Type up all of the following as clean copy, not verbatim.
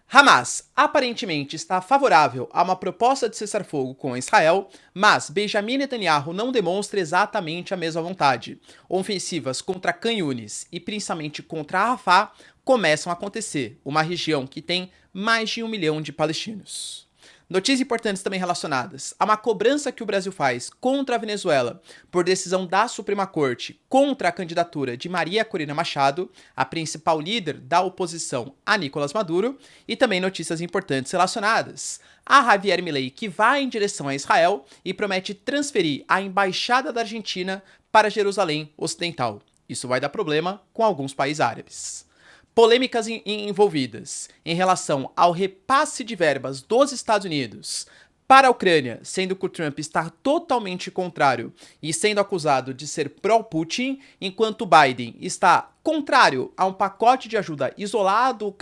Hamas aparentemente está favorável a uma proposta de cessar-fogo com Israel, mas Benjamin Netanyahu não demonstra exatamente a mesma vontade. Ofensivas contra Khan Yunis e principalmente contra Rafah começam a acontecer, uma região que tem mais de 1 milhão de palestinos. Notícias importantes também relacionadas a uma cobrança que o Brasil faz contra a Venezuela por decisão da Suprema Corte contra a candidatura de Maria Corina Machado, a principal líder da oposição a Nicolás Maduro, e também notícias importantes relacionadas a Javier Milei, que vai em direção a Israel e promete transferir a embaixada da Argentina para Jerusalém Ocidental. Isso vai dar problema com alguns países árabes. Polêmicas envolvidas em relação ao repasse de verbas dos Estados Unidos para a Ucrânia, sendo que o Trump está totalmente contrário e sendo acusado de ser pró-Putin, enquanto Biden está contrário a um pacote de ajuda isolado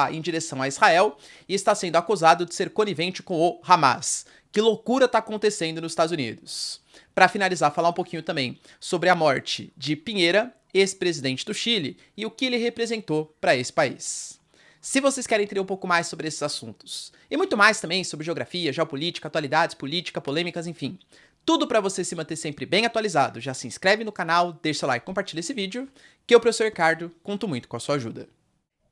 em direção a Israel e está sendo acusado de ser conivente com o Hamas. Que loucura está acontecendo nos Estados Unidos? Para finalizar, falar um pouquinho também sobre a morte de Piñera, ex-presidente do Chile, e o que ele representou para esse país. Se vocês querem entender um pouco mais sobre esses assuntos, e muito mais também sobre geografia, geopolítica, atualidades, política, polêmicas, enfim, tudo para você se manter sempre bem atualizado, já se inscreve no canal, deixa seu like, compartilha esse vídeo, que eu, professor Ricardo, conto muito com a sua ajuda.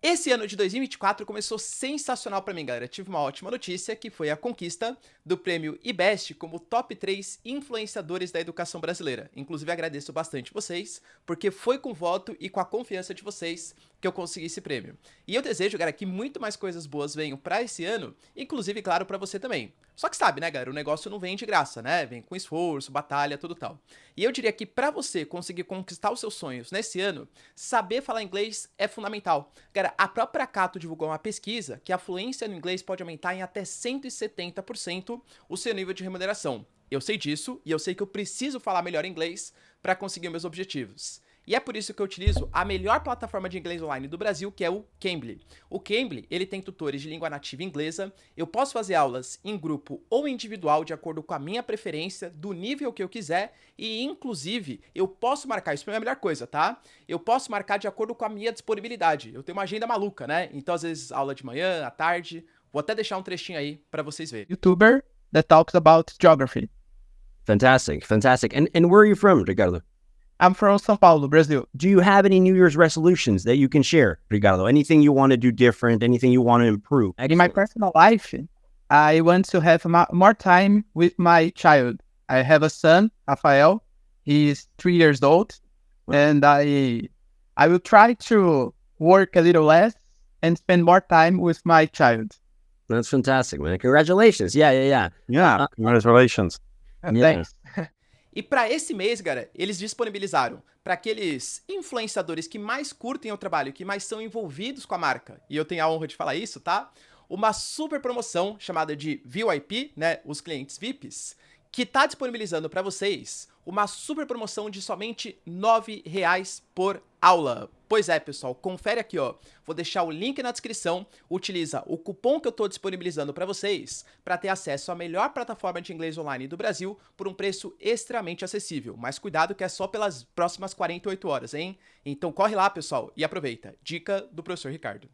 Esse ano de 2024 começou sensacional para mim, galera. Tive uma ótima notícia, que foi a conquista do prêmio IBEST como top 3 influenciadores da educação brasileira. Inclusive, agradeço bastante vocês, porque foi com voto e com a confiança de vocês que eu consegui esse prêmio. E eu desejo, galera, que muito mais coisas boas venham para esse ano, inclusive, claro, para você também. Só que sabe, né, galera, o negócio não vem de graça, né? Vem com esforço, batalha, tudo tal. E eu diria que para você conseguir conquistar os seus sonhos nesse ano, saber falar inglês é fundamental. Galera, a própria Cato divulgou uma pesquisa que a fluência no inglês pode aumentar em até 170% o seu nível de remuneração. Eu sei disso e eu sei que eu preciso falar melhor inglês para conseguir meus objetivos. E é por isso que eu utilizo a melhor plataforma de inglês online do Brasil, que é o Cambly. O Cambly, ele tem tutores de língua nativa inglesa, eu posso fazer aulas em grupo ou individual, de acordo com a minha preferência, do nível que eu quiser, e inclusive, eu posso marcar, isso é a melhor coisa, tá? Eu posso marcar de acordo com a minha disponibilidade. Eu tenho uma agenda maluca, né? Então, às vezes, aula de manhã, à tarde, vou até deixar um trechinho aí para vocês verem. YouTuber that talks about geography. Fantastic, fantastic. And where are you from, Ricardo? I'm from São Paulo, Brazil. Do you have any New Year's resolutions that you can share, Ricardo? Anything you want to do different? Anything you want to improve? In my personal life, I want to have more time with my child. I have a son, Rafael. He is 3 years old, and I will try to work a little less and spend more time with my child. That's fantastic, man. Congratulations. Yeah. Yeah, congratulations. Thanks. E para esse mês, galera, eles disponibilizaram para aqueles influenciadores que mais curtem o trabalho, que mais são envolvidos com a marca, e eu tenho a honra de falar isso, tá? Uma super promoção chamada de VIP, né, os clientes VIPs, que tá disponibilizando para vocês uma super promoção de somente R$ 9,00 por aula. Pois é, pessoal, confere aqui, ó. Vou deixar o link na descrição. Utiliza o cupom que eu tô disponibilizando para vocês para ter acesso à melhor plataforma de inglês online do Brasil por um preço extremamente acessível. Mas cuidado que é só pelas próximas 48 horas, hein? Então corre lá, pessoal, e aproveita. Dica do professor Ricardo.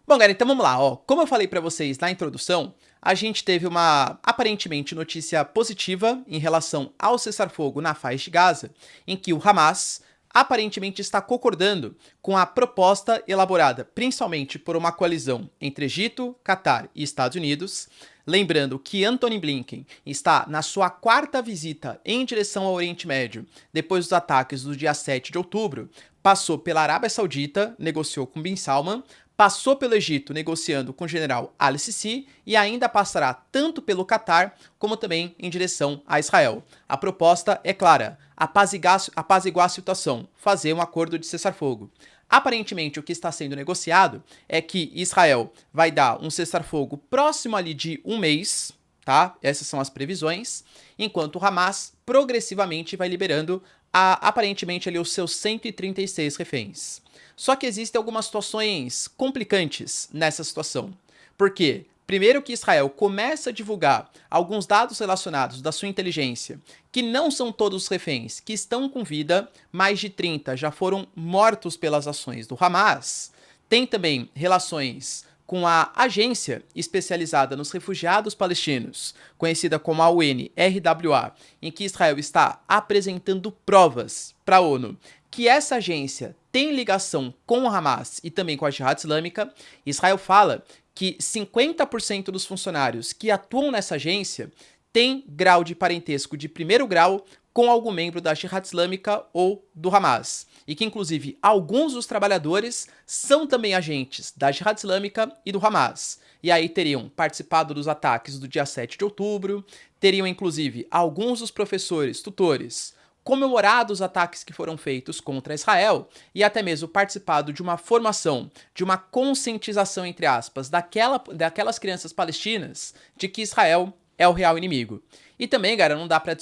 Bom, galera, então vamos lá, ó. Como eu falei para vocês na introdução, a gente teve uma, aparentemente, notícia positiva em relação ao cessar-fogo na faixa de Gaza, em que o Hamas aparentemente está concordando com a proposta elaborada principalmente por uma coalizão entre Egito, Catar e Estados Unidos. Lembrando que Antony Blinken está na sua 4ª visita em direção ao Oriente Médio, depois dos ataques do dia 7 de outubro, passou pela Arábia Saudita, negociou com Bin Salman, passou pelo Egito negociando com o general Al-Sisi e ainda passará tanto pelo Catar como também em direção a Israel. A proposta é clara, apaziguar a situação, fazer um acordo de cessar-fogo. Aparentemente, o que está sendo negociado é que Israel vai dar um cessar-fogo próximo ali de 1 mês, tá? Essas são as previsões, enquanto o Hamas progressivamente vai liberando aparentemente ali os seus 136 reféns. Só que existem algumas situações complicantes nessa situação. Por quê? Primeiro que Israel começa a divulgar alguns dados relacionados da sua inteligência, que não são todos os reféns que estão com vida, mais de 30 já foram mortos pelas ações do Hamas. Tem também relações com a agência especializada nos refugiados palestinos, conhecida como a UNRWA, em que Israel está apresentando provas para a ONU que essa agência tem ligação com o Hamas e também com a Jihad Islâmica. Israel fala que 50% dos funcionários que atuam nessa agência têm grau de parentesco de primeiro grau com algum membro da Jihad Islâmica ou do Hamas, e que inclusive alguns dos trabalhadores são também agentes da Jihad Islâmica e do Hamas. E aí teriam participado dos ataques do dia 7 de outubro, teriam inclusive alguns dos professores, tutores, comemorado os ataques que foram feitos contra Israel e até mesmo participado de uma formação, de uma conscientização, entre aspas, daquelas crianças palestinas de que Israel é o real inimigo. E também, cara, não dá para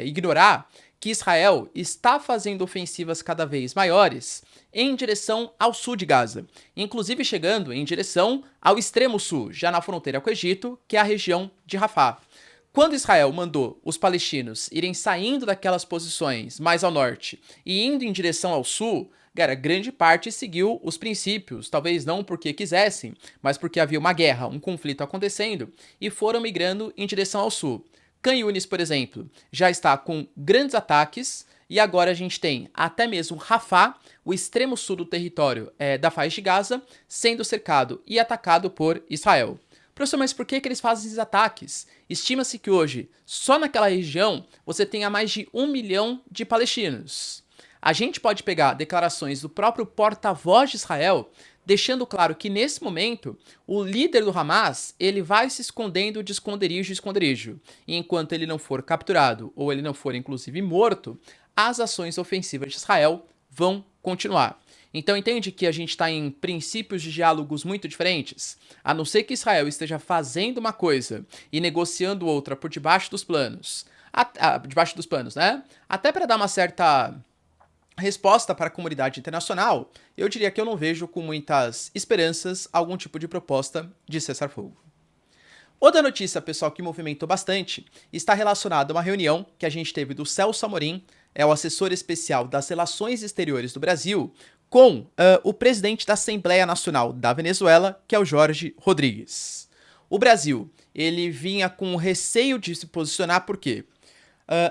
ignorar que Israel está fazendo ofensivas cada vez maiores em direção ao sul de Gaza, inclusive chegando em direção ao extremo sul, já na fronteira com o Egito, que é a região de Rafah. Quando Israel mandou os palestinos irem saindo daquelas posições mais ao norte e indo em direção ao sul, cara, grande parte seguiu os princípios, talvez não porque quisessem, mas porque havia uma guerra, um conflito acontecendo, e foram migrando em direção ao sul. Khan Yunis, por exemplo, já está com grandes ataques, e agora a gente tem até mesmo Rafah, o extremo sul do território da faixa de Gaza, sendo cercado e atacado por Israel. Professor, mas por que eles fazem esses ataques? Estima-se que hoje, só naquela região, você tenha mais de 1 milhão de palestinos. A gente pode pegar declarações do próprio porta-voz de Israel, deixando claro que, nesse momento, o líder do Hamas, ele vai se escondendo de esconderijo em esconderijo. E enquanto ele não for capturado, ou ele não for, inclusive, morto, as ações ofensivas de Israel vão continuar. Então entende que a gente está em princípios de diálogos muito diferentes? A não ser que Israel esteja fazendo uma coisa e negociando outra por debaixo dos panos, né? Até para dar uma certa resposta para a comunidade internacional, eu diria que eu não vejo com muitas esperanças algum tipo de proposta de cessar-fogo. Outra notícia, pessoal, que movimentou bastante, está relacionada a uma reunião que a gente teve do Celso Amorim, é o assessor especial das Relações Exteriores do Brasil, com o presidente da Assembleia Nacional da Venezuela, que é o Jorge Rodrigues. O Brasil, ele vinha com receio de se posicionar, por quê?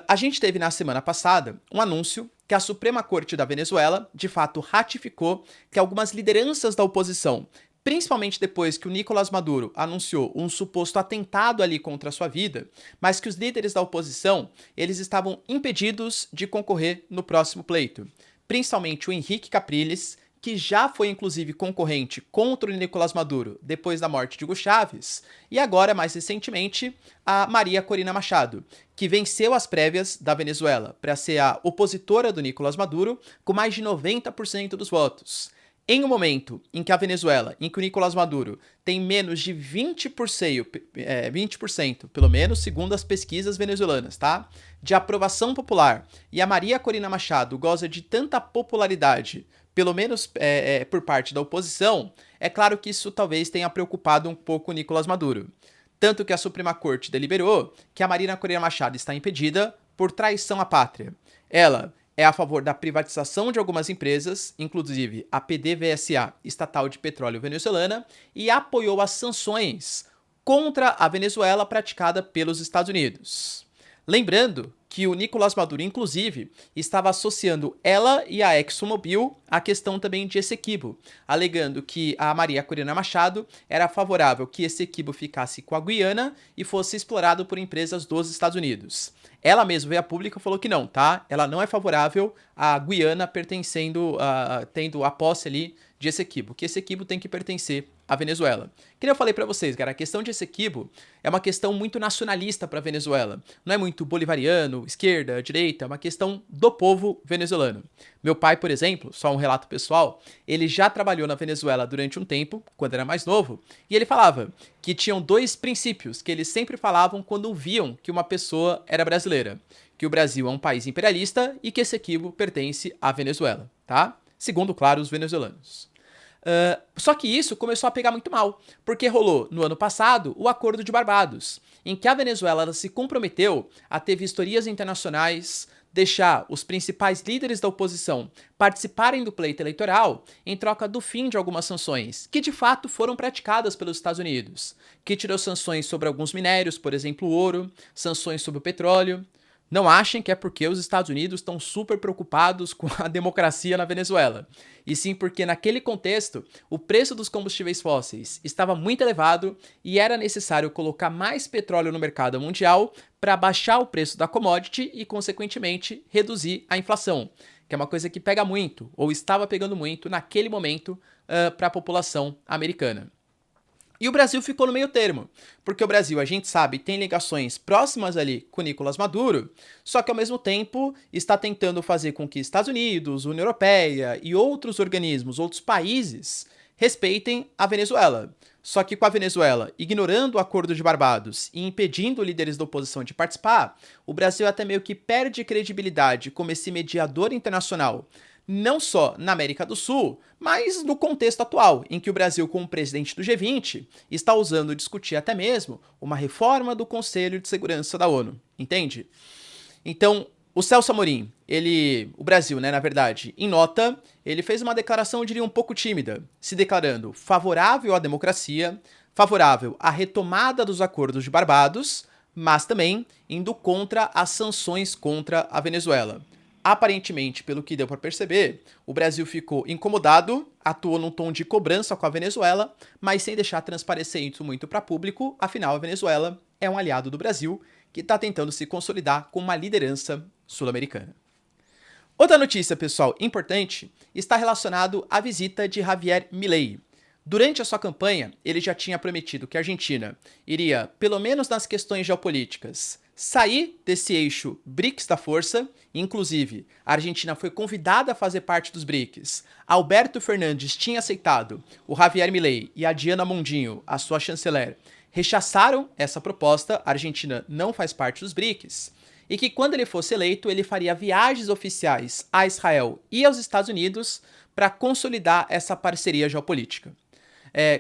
A gente teve na semana passada um anúncio que a Suprema Corte da Venezuela, de fato, ratificou que algumas lideranças da oposição, principalmente depois que o Nicolás Maduro anunciou um suposto atentado ali contra a sua vida, mas que os líderes da oposição, eles estavam impedidos de concorrer no próximo pleito. Principalmente o Henrique Capriles, que já foi inclusive concorrente contra o Nicolás Maduro depois da morte de Hugo Chávez, e agora, mais recentemente, a Maria Corina Machado, que venceu as prévias da Venezuela para ser a opositora do Nicolás Maduro com mais de 90% dos votos. Em um momento em que a Venezuela, em que o Nicolás Maduro tem menos de 20%, pelo menos segundo as pesquisas venezuelanas, tá? De aprovação popular, e a Maria Corina Machado goza de tanta popularidade, pelo menos por parte da oposição, é claro que isso talvez tenha preocupado um pouco o Nicolás Maduro. Tanto que a Suprema Corte deliberou que a Maria Corina Machado está impedida por traição à pátria. Ela é a favor da privatização de algumas empresas, inclusive a PDVSA, estatal de petróleo venezuelana, e apoiou as sanções contra a Venezuela praticada pelos Estados Unidos. Lembrando que o Nicolás Maduro, inclusive, estava associando ela e a ExxonMobil à questão também de Essequibo, alegando que a Maria Corina Machado era favorável que Essequibo ficasse com a Guiana e fosse explorado por empresas dos Estados Unidos. Ela mesma veio a público e falou que não, tá? Ela não é favorável à Guiana tendo a posse ali de Essequibo, que Essequibo tem que pertencer à Venezuela. Que nem eu falei pra vocês, cara, a questão de Essequibo é uma questão muito nacionalista pra Venezuela. Não é muito bolivariano, esquerda, direita, é uma questão do povo venezuelano. Meu pai, por exemplo, só um relato pessoal, ele já trabalhou na Venezuela durante um tempo, quando era mais novo, e ele falava que tinham 2 princípios que eles sempre falavam quando viam que uma pessoa era brasileira. Que o Brasil é um país imperialista e que Essequibo pertence à Venezuela, tá? Segundo, claro, os venezuelanos. Só que isso começou a pegar muito mal, porque rolou no ano passado o Acordo de Barbados, em que a Venezuela se comprometeu a ter vistorias internacionais, deixar os principais líderes da oposição participarem do pleito eleitoral em troca do fim de algumas sanções, que de fato foram praticadas pelos Estados Unidos, que tirou sanções sobre alguns minérios, por exemplo, o ouro, sanções sobre o petróleo. Não achem que é porque os Estados Unidos estão super preocupados com a democracia na Venezuela, e sim porque naquele contexto o preço dos combustíveis fósseis estava muito elevado e era necessário colocar mais petróleo no mercado mundial para baixar o preço da commodity e, consequentemente, reduzir a inflação, que é uma coisa que pega muito, ou estava pegando muito naquele momento para a população americana. E o Brasil ficou no meio termo, porque o Brasil, a gente sabe, tem ligações próximas ali com Nicolás Maduro, só que ao mesmo tempo está tentando fazer com que Estados Unidos, União Europeia e outros organismos, outros países, respeitem a Venezuela. Só que com a Venezuela ignorando o Acordo de Barbados e impedindo líderes da oposição de participar, o Brasil até meio que perde credibilidade como esse mediador internacional, não só na América do Sul, mas no contexto atual, em que o Brasil, como presidente do G20, está ousando discutir até mesmo uma reforma do Conselho de Segurança da ONU, entende? Então, o Celso Amorim, o Brasil, né, na verdade, em nota, ele fez uma declaração, eu diria, um pouco tímida, se declarando favorável à democracia, favorável à retomada dos acordos de Barbados, mas também indo contra as sanções contra a Venezuela. Aparentemente, pelo que deu para perceber, o Brasil ficou incomodado, atuou num tom de cobrança com a Venezuela, mas sem deixar transparecer isso muito para público, afinal a Venezuela é um aliado do Brasil que está tentando se consolidar como uma liderança sul-americana. Outra notícia, pessoal, importante, está relacionado à visita de Javier Milei. Durante a sua campanha, ele já tinha prometido que a Argentina iria, pelo menos nas questões geopolíticas, sair desse eixo BRICS da força. Inclusive, a Argentina foi convidada a fazer parte dos BRICS. Alberto Fernandes tinha aceitado, o Javier Milei e a Diana Mondinho, a sua chanceler, rechaçaram essa proposta, a Argentina não faz parte dos BRICS, e que quando ele fosse eleito, ele faria viagens oficiais a Israel e aos Estados Unidos para consolidar essa parceria geopolítica.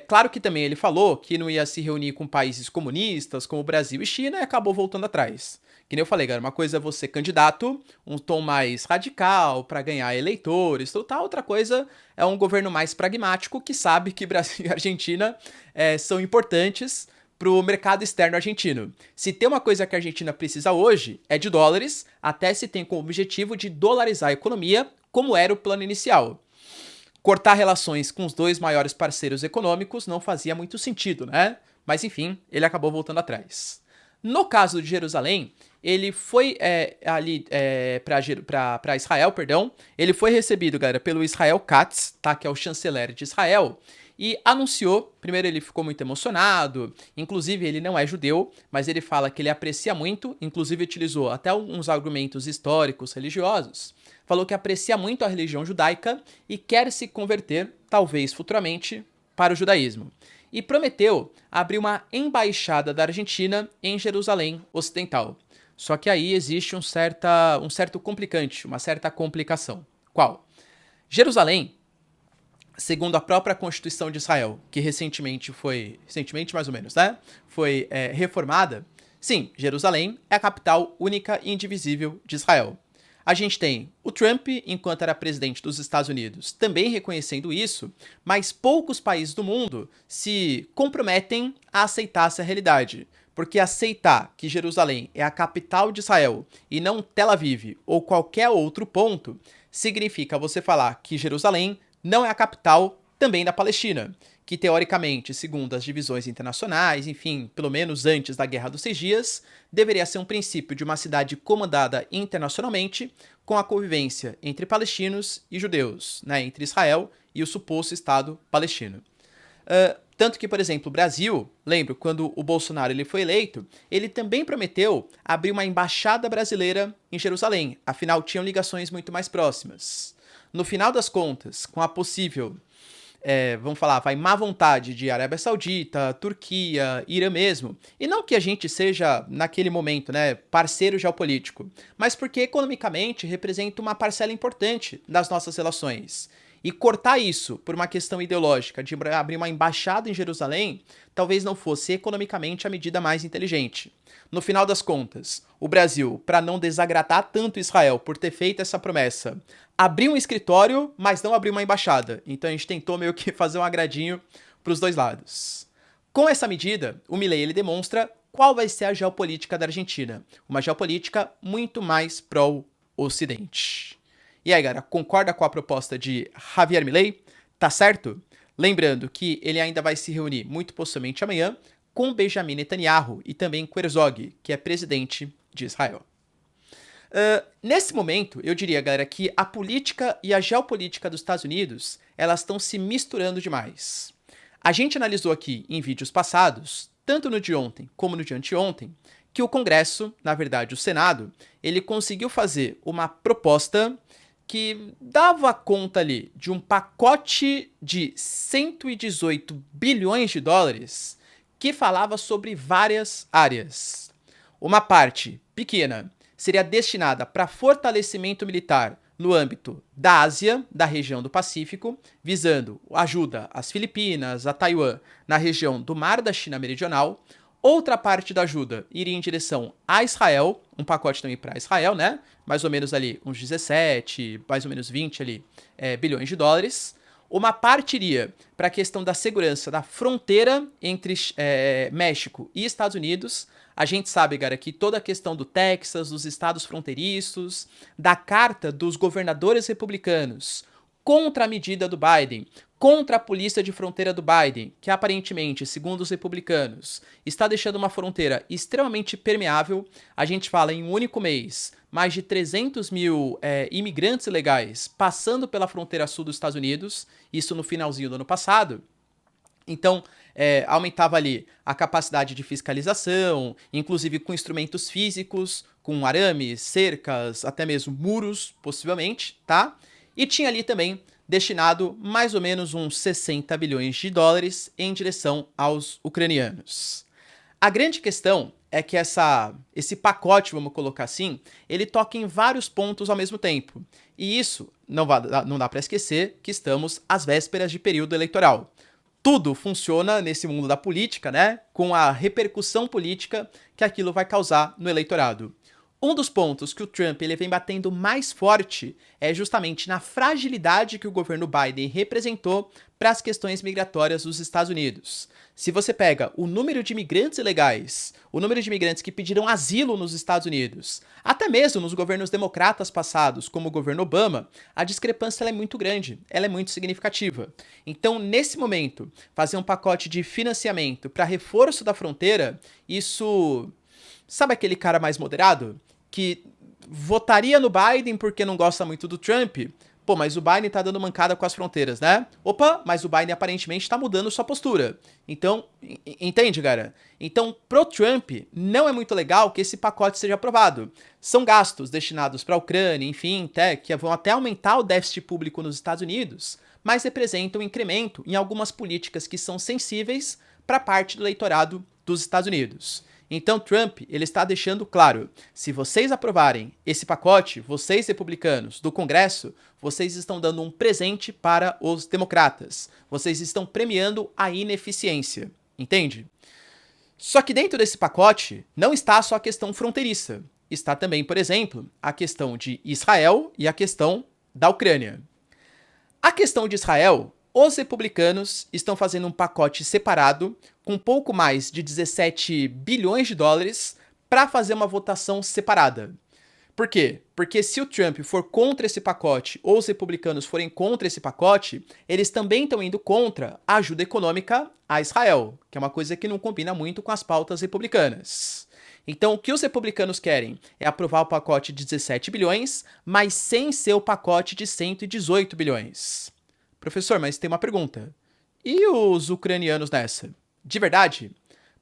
Claro que também ele falou que não ia se reunir com países comunistas como Brasil e China e acabou voltando atrás. Que nem eu falei, galera, uma coisa é você candidato, um tom mais radical para ganhar eleitores, tal. Outra coisa é um governo mais pragmático que sabe que Brasil e Argentina são importantes para o mercado externo argentino. Se tem uma coisa que a Argentina precisa hoje é de dólares, até se tem como objetivo de dolarizar a economia, como era o plano inicial. Cortar relações com os dois maiores parceiros econômicos não fazia muito sentido, né? Mas enfim, ele acabou voltando atrás. No caso de Jerusalém, ele foi para Israel, perdão. Ele foi recebido, galera, pelo Israel Katz, tá? Que é o chanceler de Israel. E anunciou, primeiro ele ficou muito emocionado, inclusive ele não é judeu, mas ele fala que ele aprecia muito, inclusive utilizou até uns argumentos históricos, religiosos, falou que aprecia muito a religião judaica e quer se converter, talvez futuramente, para o judaísmo. E prometeu abrir uma embaixada da Argentina em Jerusalém Ocidental. Só que aí existe um certo complicante, uma certa complicação. Qual? Jerusalém, segundo a própria Constituição de Israel, que recentemente mais ou menos, né? Foi reformada. Sim, Jerusalém é a capital única e indivisível de Israel. A gente tem o Trump, enquanto era presidente dos Estados Unidos, também reconhecendo isso, mas poucos países do mundo se comprometem a aceitar essa realidade. Porque aceitar que Jerusalém é a capital de Israel e não Tel Aviv ou qualquer outro ponto, significa você falar que Jerusalém não é a capital também da Palestina, que teoricamente, segundo as divisões internacionais, enfim, pelo menos antes da Guerra dos 6 Dias, deveria ser um princípio de uma cidade comandada internacionalmente com a convivência entre palestinos e judeus, né, entre Israel e o suposto Estado palestino. Tanto que, por exemplo, o Brasil, lembro, quando o Bolsonaro ele foi eleito, ele também prometeu abrir uma embaixada brasileira em Jerusalém, afinal tinham ligações muito mais próximas. No final das contas, com a possível, má vontade de Arábia Saudita, Turquia, Irã mesmo, e não que a gente seja, naquele momento, né, parceiro geopolítico, mas porque economicamente representa uma parcela importante das nossas relações. E cortar isso por uma questão ideológica de abrir uma embaixada em Jerusalém talvez não fosse economicamente a medida mais inteligente. No final das contas, o Brasil, para não desagradar tanto Israel por ter feito essa promessa, abriu um escritório, mas não abriu uma embaixada. Então a gente tentou meio que fazer um agradinho para os dois lados. Com essa medida, o Milei ele demonstra qual vai ser a geopolítica da Argentina. Uma geopolítica muito mais pró-Ocidente. E aí, galera, concorda com a proposta de Javier Milei? Tá certo? Lembrando que ele ainda vai se reunir, muito possivelmente amanhã, com Benjamin Netanyahu e também com Herzog, que é presidente de Israel. Nesse momento, eu diria, galera, que a política e a geopolítica dos Estados Unidos, elas estão se misturando demais. A gente analisou aqui em vídeos passados, tanto no de ontem como no de anteontem, que o Congresso, na verdade o Senado, ele conseguiu fazer uma proposta que dava conta ali de um pacote de 118 bilhões de dólares que falava sobre várias áreas. Uma parte pequena seria destinada para fortalecimento militar no âmbito da Ásia, da região do Pacífico, visando ajuda às Filipinas, a Taiwan, na região do Mar da China Meridional. Outra parte da ajuda iria em direção a Israel, um pacote também para Israel, né? Mais ou menos ali uns 17, mais ou menos 20 ali, bilhões de dólares. Uma parte iria para a questão da segurança da fronteira entre México e Estados Unidos. A gente sabe, cara, que toda a questão do Texas, dos estados fronteiriços, da carta dos governadores republicanos contra a medida do Biden, contra a polícia de fronteira do Biden, que aparentemente, segundo os republicanos, está deixando uma fronteira extremamente permeável. A gente fala em um único mês, mais de 300 mil imigrantes ilegais passando pela fronteira sul dos Estados Unidos, isso no finalzinho do ano passado. Então, aumentava ali a capacidade de fiscalização, inclusive com instrumentos físicos, com arames, cercas, até mesmo muros, possivelmente, tá? E tinha ali também destinado mais ou menos uns 60 bilhões de dólares em direção aos ucranianos. A grande questão é que esse pacote, vamos colocar assim, ele toca em vários pontos ao mesmo tempo. E isso não dá para esquecer que estamos às vésperas de período eleitoral. Tudo funciona nesse mundo da política, né? Com a repercussão política que aquilo vai causar no eleitorado. Um dos pontos que o Trump ele vem batendo mais forte é justamente na fragilidade que o governo Biden representou para as questões migratórias dos Estados Unidos. Se você pega o número de imigrantes ilegais, o número de imigrantes que pediram asilo nos Estados Unidos, até mesmo nos governos democratas passados, como o governo Obama, a discrepância é muito grande, ela é muito significativa. Então, nesse momento, fazer um pacote de financiamento para reforço da fronteira, isso... Sabe aquele cara mais moderado? Que votaria no Biden porque não gosta muito do Trump? Pô, mas o Biden tá dando mancada com as fronteiras, né? Opa, mas o Biden aparentemente tá mudando sua postura. Então, entende, cara? Então, pro Trump, não é muito legal que esse pacote seja aprovado. São gastos destinados para a Ucrânia, enfim, que vão até aumentar o déficit público nos Estados Unidos, mas representam um incremento em algumas políticas que são sensíveis para parte do eleitorado dos Estados Unidos. Então, Trump, ele está deixando claro, se vocês aprovarem esse pacote, vocês republicanos do Congresso, vocês estão dando um presente para os democratas. Vocês estão premiando a ineficiência, entende? Só que dentro desse pacote não está só a questão fronteiriça. Está também, por exemplo, a questão de Israel e a questão da Ucrânia. A questão de Israel... Os republicanos estão fazendo um pacote separado com pouco mais de 17 bilhões de dólares para fazer uma votação separada. Por quê? Porque se o Trump for contra esse pacote ou os republicanos forem contra esse pacote, eles também estão indo contra a ajuda econômica a Israel, que é uma coisa que não combina muito com as pautas republicanas. Então, o que os republicanos querem é aprovar o pacote de 17 bilhões, mas sem ser o pacote de 118 bilhões. Professor, mas tem uma pergunta. E os ucranianos nessa? De verdade,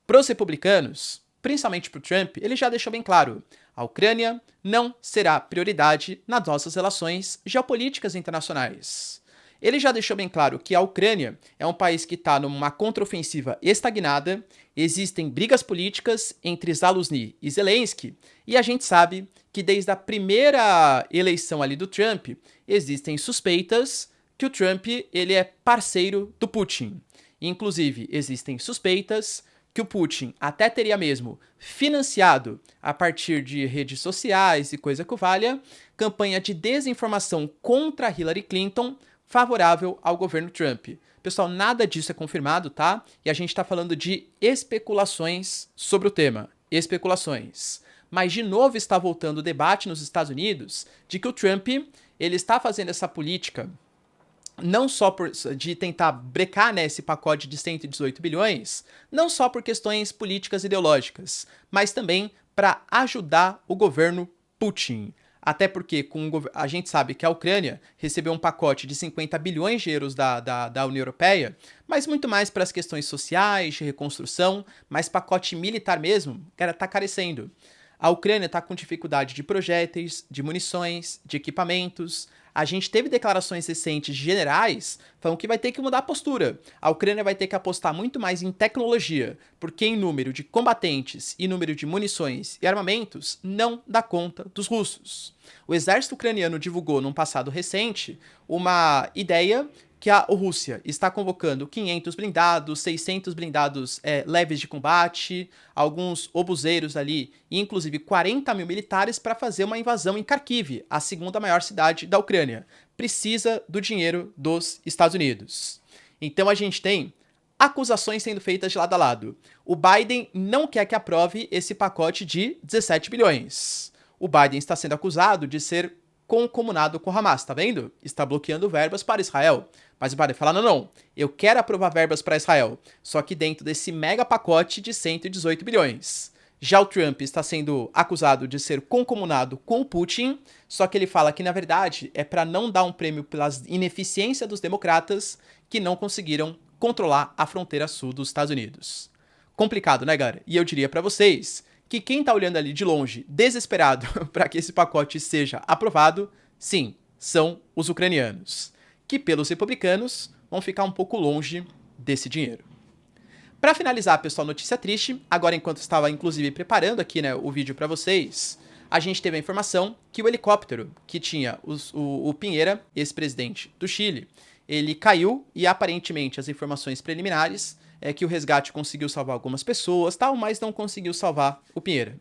para os republicanos, principalmente para o Trump, ele já deixou bem claro, a Ucrânia não será prioridade nas nossas relações geopolíticas internacionais. Ele já deixou bem claro que a Ucrânia é um país que está numa contraofensiva estagnada, existem brigas políticas entre Zaluzny e Zelensky, e a gente sabe que desde a primeira eleição ali do Trump, existem suspeitas que o Trump ele é parceiro do Putin. Inclusive, existem suspeitas que o Putin até teria mesmo financiado, a partir de redes sociais e coisa que o valha, campanha de desinformação contra Hillary Clinton favorável ao governo Trump. Pessoal, nada disso é confirmado, tá? E a gente tá falando de especulações sobre o tema. Especulações. Mas, de novo, está voltando o debate nos Estados Unidos de que o Trump ele está fazendo essa política não só de tentar brecar, né, esse pacote de 118 bilhões, não só por questões políticas e ideológicas, mas também para ajudar o governo Putin. Até porque a gente sabe que a Ucrânia recebeu um pacote de 50 bilhões de euros da União Europeia, mas muito mais para as questões sociais, de reconstrução, mas pacote militar mesmo, cara, tá carecendo. A Ucrânia está com dificuldade de projéteis, de munições, de equipamentos. A gente teve declarações recentes de generais falando que vai ter que mudar a postura. A Ucrânia vai ter que apostar muito mais em tecnologia, porque em número de combatentes e número de munições e armamentos não dá conta dos russos. O exército ucraniano divulgou num passado recente uma ideia que a Rússia está convocando 500 blindados, 600 blindados leves de combate, alguns obuseiros ali, e inclusive 40 mil militares para fazer uma invasão em Kharkiv, a segunda maior cidade da Ucrânia. Precisa do dinheiro dos Estados Unidos. Então a gente tem acusações sendo feitas de lado a lado. O Biden não quer que aprove esse pacote de 17 bilhões. O Biden está sendo acusado de ser concomunado com Hamas, tá vendo? Está bloqueando verbas para Israel. Mas o Biden fala, não, eu quero aprovar verbas para Israel, só que dentro desse mega pacote de 118 bilhões. Já o Trump está sendo acusado de ser concomunado com o Putin, só que ele fala que, na verdade, é para não dar um prêmio pela ineficiência dos democratas que não conseguiram controlar a fronteira sul dos Estados Unidos. Complicado, né, galera? E eu diria para vocês que quem tá olhando ali de longe, desesperado para que esse pacote seja aprovado, sim, são os ucranianos, que pelos republicanos vão ficar um pouco longe desse dinheiro. Para finalizar, pessoal, notícia triste, agora enquanto estava inclusive preparando aqui, né, o vídeo para vocês, a gente teve a informação que o helicóptero que tinha o Piñera, ex-presidente do Chile, ele caiu e aparentemente as informações preliminares é que o resgate conseguiu salvar algumas pessoas, tal, mas não conseguiu salvar o Piñera.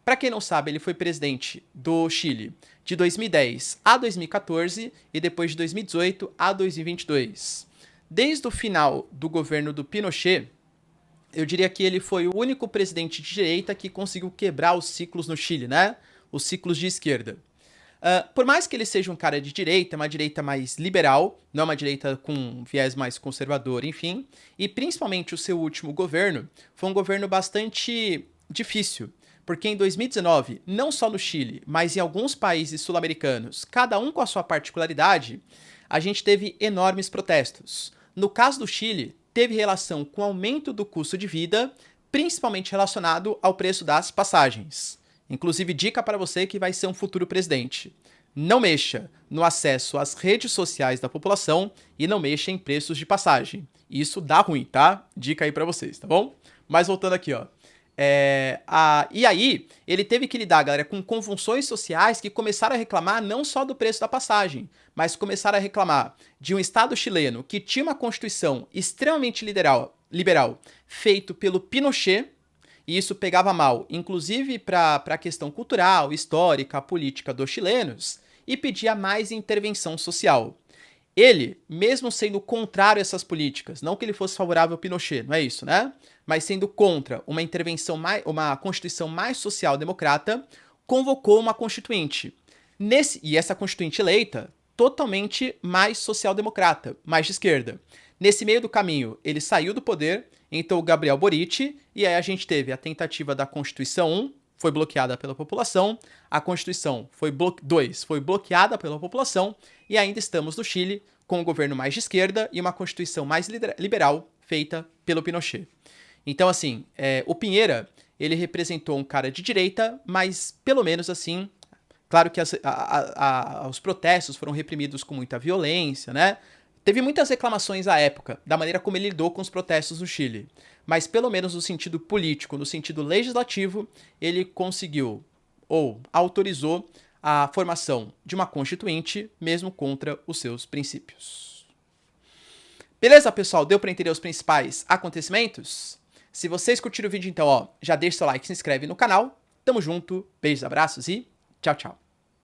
Para quem não sabe, ele foi presidente do Chile de 2010 a 2014 e depois de 2018 a 2022. Desde o final do governo do Pinochet, eu diria que ele foi o único presidente de direita que conseguiu quebrar os ciclos no Chile, né? Os ciclos de esquerda. Por mais que ele seja um cara de direita, uma direita mais liberal, não uma direita com viés mais conservador, enfim, e principalmente o seu último governo foi um governo bastante difícil, porque em 2019, não só no Chile, mas em alguns países sul-americanos, cada um com a sua particularidade, a gente teve enormes protestos. No caso do Chile, teve relação com o aumento do custo de vida, principalmente relacionado ao preço das passagens. Inclusive, dica para você que vai ser um futuro presidente. Não mexa no acesso às redes sociais da população e não mexa em preços de passagem. Isso dá ruim, tá? Dica aí para vocês, tá bom? Mas voltando aqui, ó. E aí, ele teve que lidar, galera, com convulsões sociais que começaram a reclamar não só do preço da passagem, mas começaram a reclamar de um Estado chileno que tinha uma constituição extremamente liberal feito pelo Pinochet, e isso pegava mal, inclusive para a questão cultural, histórica, política dos chilenos, e pedia mais intervenção social. Ele, mesmo sendo contrário a essas políticas, não que ele fosse favorável ao Pinochet, não é isso, né? Mas sendo contra uma intervenção, uma constituição mais social-democrata, convocou uma constituinte. E essa constituinte eleita, totalmente mais social-democrata, mais de esquerda. Nesse meio do caminho, ele saiu do poder, entrou o Gabriel Boric, e aí a gente teve a tentativa da Constituição 1, foi bloqueada pela população, a Constituição 2 foi bloqueada pela população, e ainda estamos no Chile com um governo mais de esquerda e uma Constituição mais liberal feita pelo Pinochet. Então, assim, o Piñera, ele representou um cara de direita, mas pelo menos assim, claro que os protestos foram reprimidos com muita violência, né? Teve muitas reclamações à época da maneira como ele lidou com os protestos no Chile, mas pelo menos no sentido político, no sentido legislativo, ele conseguiu ou autorizou a formação de uma constituinte, mesmo contra os seus princípios. Beleza, pessoal? Deu pra entender os principais acontecimentos? Se vocês curtiram o vídeo, então, ó, já deixa seu like, se inscreve no canal. Tamo junto, beijos, abraços e tchau, tchau.